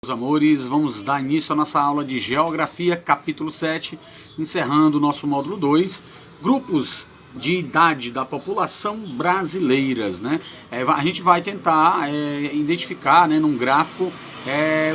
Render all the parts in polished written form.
Meus amores, vamos dar início à nossa aula de Geografia, capítulo 7, encerrando o nosso módulo 2, grupos de idade da população brasileiras, né? A gente vai tentar identificar, né, num gráfico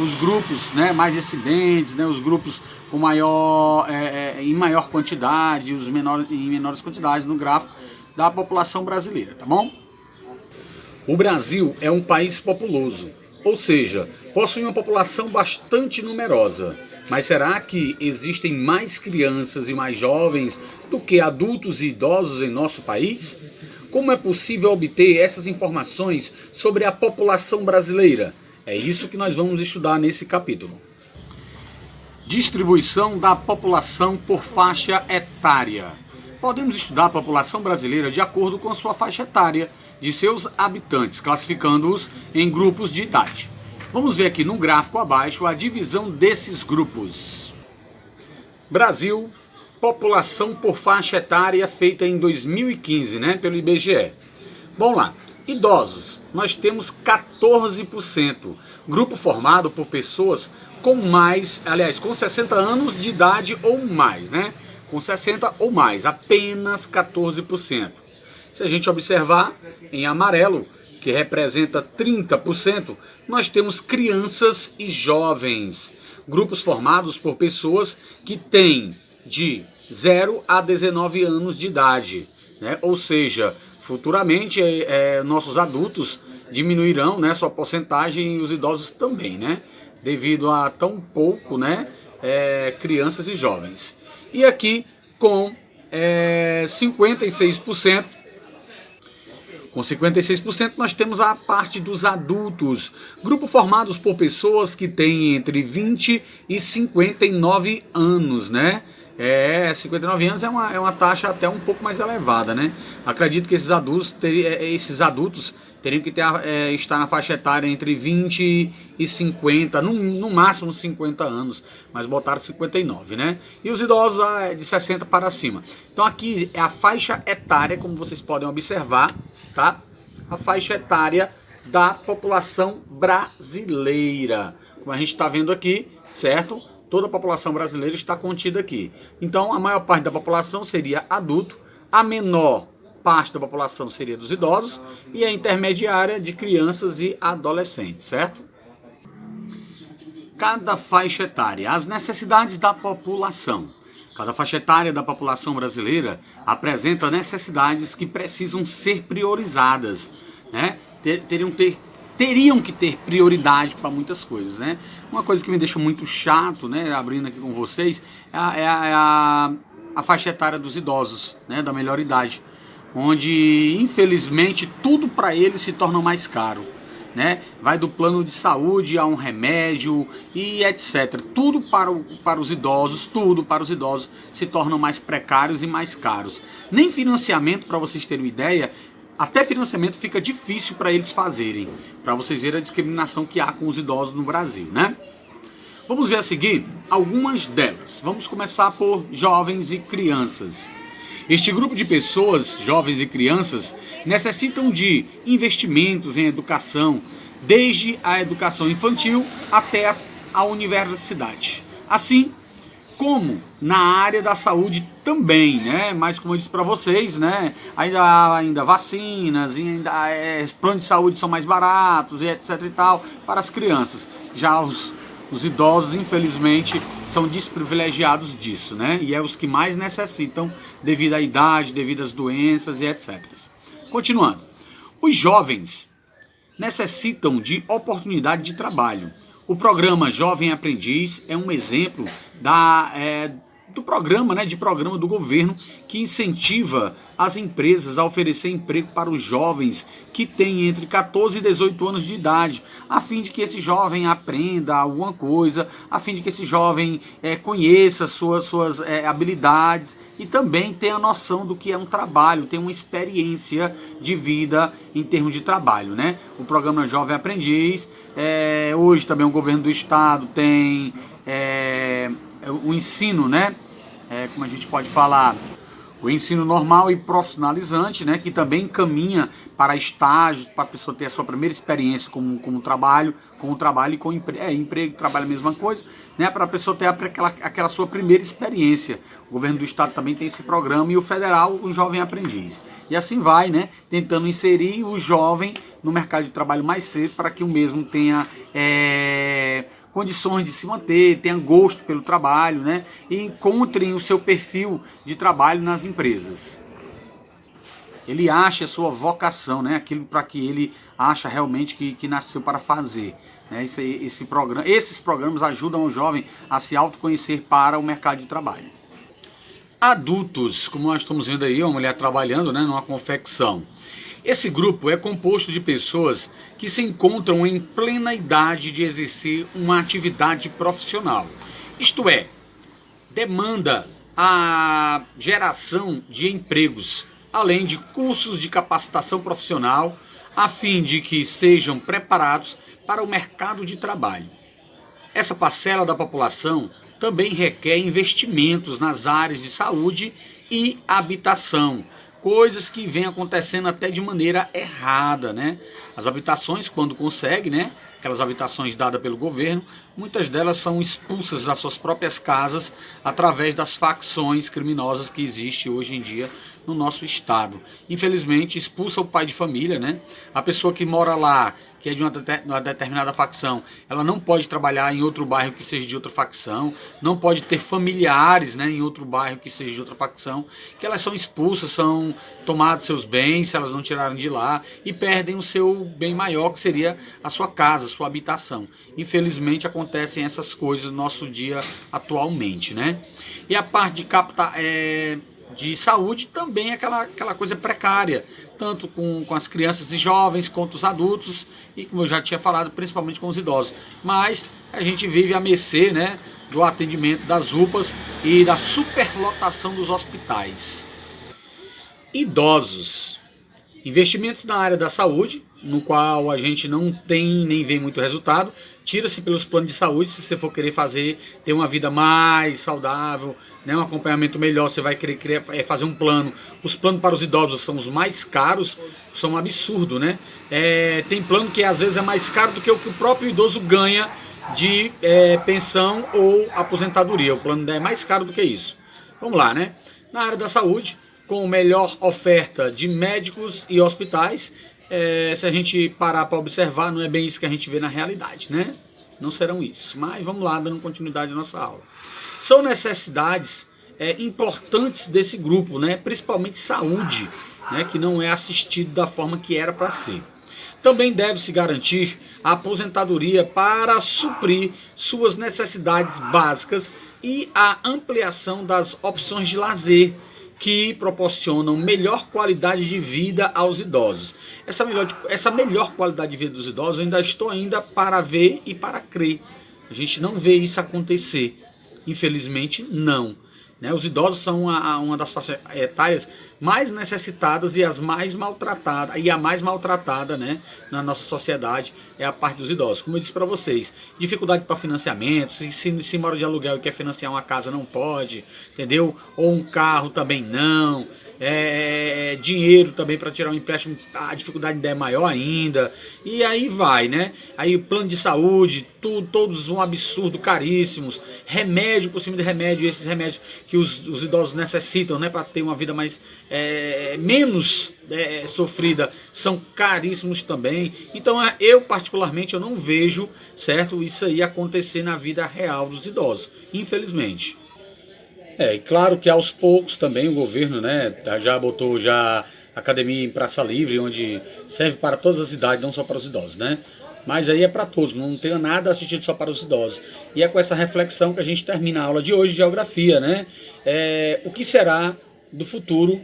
os grupos, né, mais residentes, né, os grupos com em maior quantidade, em menores quantidades no gráfico da população brasileira, tá bom? O Brasil é um país populoso, ou seja, possui uma população bastante numerosa. Mas será que existem mais crianças e mais jovens do que adultos e idosos em nosso país? Como é possível obter essas informações sobre a população brasileira? É isso que nós vamos estudar nesse capítulo. Distribuição da população por faixa etária. Podemos estudar a população brasileira de acordo com a sua faixa etária de seus habitantes, classificando-os em grupos de idade. Vamos ver aqui no gráfico abaixo a divisão desses grupos. Brasil, população por faixa etária feita em 2015, né, pelo IBGE. Vamos lá. Idosos, nós temos 14%, grupo formado por pessoas com com 60 anos de idade ou mais, né? Com 60 ou mais, apenas 14%. Se a gente observar em amarelo, que representa 30%, nós temos crianças e jovens, grupos formados por pessoas que têm de 0 a 19 anos de idade, né? Ou seja, futuramente nossos adultos diminuirão, né, sua porcentagem e os idosos também, né? Devido a tão pouco, né, crianças e jovens. E aqui com 56%, com 56% nós temos a parte dos adultos, grupo formados por pessoas que têm entre 20 e 59 anos, né? 59 anos é uma taxa até um pouco mais elevada, né? Acredito que esses adultos teriam que estar na faixa etária entre 20 e 50, no máximo 50 anos, mas botaram 59, né? E os idosos de 60 para cima. Então aqui é a faixa etária, como vocês podem observar, tá? A faixa etária da população brasileira. Como a gente está vendo aqui, certo? Toda a população brasileira está contida aqui. Então a maior parte da população seria adulto, a menor parte da população seria dos idosos e a intermediária de crianças e adolescentes, certo? Cada faixa etária, as necessidades da população. Cada faixa etária da população brasileira apresenta necessidades que precisam ser priorizadas, né? Teriam que ter prioridade para muitas coisas, né? Uma coisa que me deixa muito chato, né, abrindo aqui com vocês, é a faixa etária dos idosos, né, da melhor idade, onde infelizmente tudo para eles se torna mais caro, né? Vai do plano de saúde a um remédio e etc. Tudo para os idosos se tornam mais precários e mais caros. Nem financiamento, para vocês terem uma ideia, até financiamento fica difícil para eles fazerem, para vocês verem a discriminação que há com os idosos no Brasil, né? Vamos ver a seguir algumas delas. Vamos começar por jovens e crianças. Este grupo de pessoas, jovens e crianças, necessitam de investimentos em educação, desde a educação infantil até a universidade. Assim como na área da saúde também, né? Mas como eu disse para vocês, né? Ainda vacinas, planos de saúde são mais baratos e etc e tal para as crianças. Já os idosos, infelizmente, são desprivilegiados disso, né? E é os que mais necessitam devido à idade, devido às doenças e etc. Continuando. Os jovens necessitam de oportunidade de trabalho. O programa Jovem Aprendiz é um exemplo do programa do governo que incentiva as empresas a oferecer emprego para os jovens que têm entre 14 e 18 anos de idade, a fim de que esse jovem aprenda alguma coisa, a fim de que esse jovem conheça suas habilidades e também tenha noção do que é um trabalho, tenha uma experiência de vida em termos de trabalho, né? O programa Jovem Aprendiz, hoje também o governo do estado tem o ensino, né? Como a gente pode falar, O ensino normal e profissionalizante, né, que também encaminha para estágios, para a pessoa ter a sua primeira experiência com o trabalho e com emprego, trabalho é a mesma coisa, né, para a pessoa ter aquela sua primeira experiência. O governo do estado também tem esse programa e o federal, o Jovem Aprendiz. E assim vai, né, tentando inserir o jovem no mercado de trabalho mais cedo para que o mesmo tenha condições de se manter, tenha gosto pelo trabalho, né, e encontrem o seu perfil de trabalho nas empresas. Ele acha a sua vocação, né, aquilo para que ele acha realmente que nasceu para fazer. Né, esses programas ajudam o jovem a se autoconhecer para o mercado de trabalho. Adultos, como nós estamos vendo aí, uma mulher trabalhando, né, numa confecção. Esse grupo é composto de pessoas que se encontram em plena idade de exercer uma atividade profissional. Isto é, demanda a geração de empregos, além de cursos de capacitação profissional, a fim de que sejam preparados para o mercado de trabalho. Essa parcela da população também requer investimentos nas áreas de saúde e habitação, coisas que vêm acontecendo até de maneira errada, né? As habitações, quando conseguem, né? Aquelas habitações dadas pelo governo, muitas delas são expulsas das suas próprias casas através das facções criminosas que existem hoje em dia no nosso estado. Infelizmente, expulsa o pai de família, né? A pessoa que mora lá, que é de uma determinada facção, ela não pode trabalhar em outro bairro que seja de outra facção, não pode ter familiares, né, em outro bairro que seja de outra facção, que elas são expulsas, são tomados seus bens, se elas não tirarem de lá, e perdem o seu bem maior, que seria a sua casa, a sua habitação. Infelizmente acontecem essas coisas no nosso dia atualmente, né? E a parte de saúde também é aquela coisa precária, tanto com as crianças e jovens quanto os adultos e, como eu já tinha falado, principalmente com os idosos. Mas a gente vive à mercê, né, do atendimento das UPAs e da superlotação dos hospitais. Idosos. Investimentos na área da saúde, no qual a gente não tem nem vê muito resultado, tira-se pelos planos de saúde. Se você for querer ter uma vida mais saudável, né, um acompanhamento melhor, você vai querer fazer um plano. Os planos para os idosos são os mais caros, são um absurdo, né? Tem plano que às vezes é mais caro do que o próprio idoso ganha de pensão ou aposentadoria. O plano é mais caro do que isso. Vamos lá, né? Na área da saúde, com melhor oferta de médicos e hospitais, se a gente parar para observar, não é bem isso que a gente vê na realidade, né? Não serão isso. Mas vamos lá, dando continuidade à nossa aula. São necessidades importantes desse grupo, né? Principalmente saúde, né? Que não é assistido da forma que era para ser. Também deve-se garantir a aposentadoria para suprir suas necessidades básicas e a ampliação das opções de lazer, que proporcionam melhor qualidade de vida aos idosos. Essa melhor qualidade de vida dos idosos eu ainda estou para ver e para crer. A gente não vê isso acontecer. Infelizmente, não. Né? Os idosos são uma das faixas etárias mais necessitadas e a mais maltratada, né, na nossa sociedade é a parte dos idosos. Como eu disse para vocês, dificuldade para financiamento, se mora de aluguel e quer financiar uma casa, não pode, entendeu? Ou um carro também não, dinheiro também para tirar um empréstimo, a dificuldade ainda é maior ainda, e aí vai, né? Aí o plano de saúde, todos um absurdo, caríssimos, remédio por cima de remédio, esses remédios que os idosos necessitam, né, para ter uma vida menos sofrida, são caríssimos também. Então eu particularmente eu não vejo, certo, isso aí acontecer na vida real dos idosos, infelizmente. E claro que aos poucos também o governo, né, já botou academia em praça livre, onde serve para todas as idades, não só para os idosos, né? Mas aí é para todos, não tem nada assistido só para os idosos. E é com essa reflexão que a gente termina a aula de hoje de geografia, né? O que será do futuro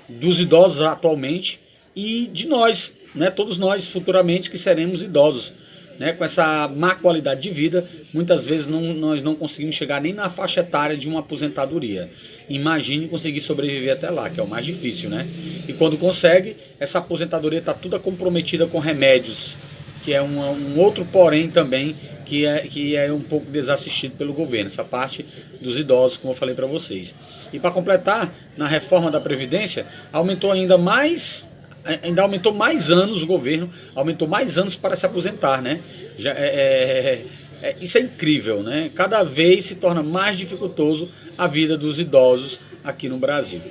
dos idosos atualmente e de nós, né? Todos nós futuramente que seremos idosos, né? Com essa má qualidade de vida, muitas vezes nós não conseguimos chegar nem na faixa etária de uma aposentadoria. Imagine conseguir sobreviver até lá, que é o mais difícil, né? E quando consegue, essa aposentadoria está toda comprometida com remédios, que é um outro porém também que é um pouco desassistido pelo governo, essa parte dos idosos, como eu falei para vocês. E para completar, na reforma da Previdência, ainda aumentou mais anos, o governo aumentou mais anos para se aposentar, né? Isso é incrível, né? Cada vez se torna mais dificultoso a vida dos idosos aqui no Brasil.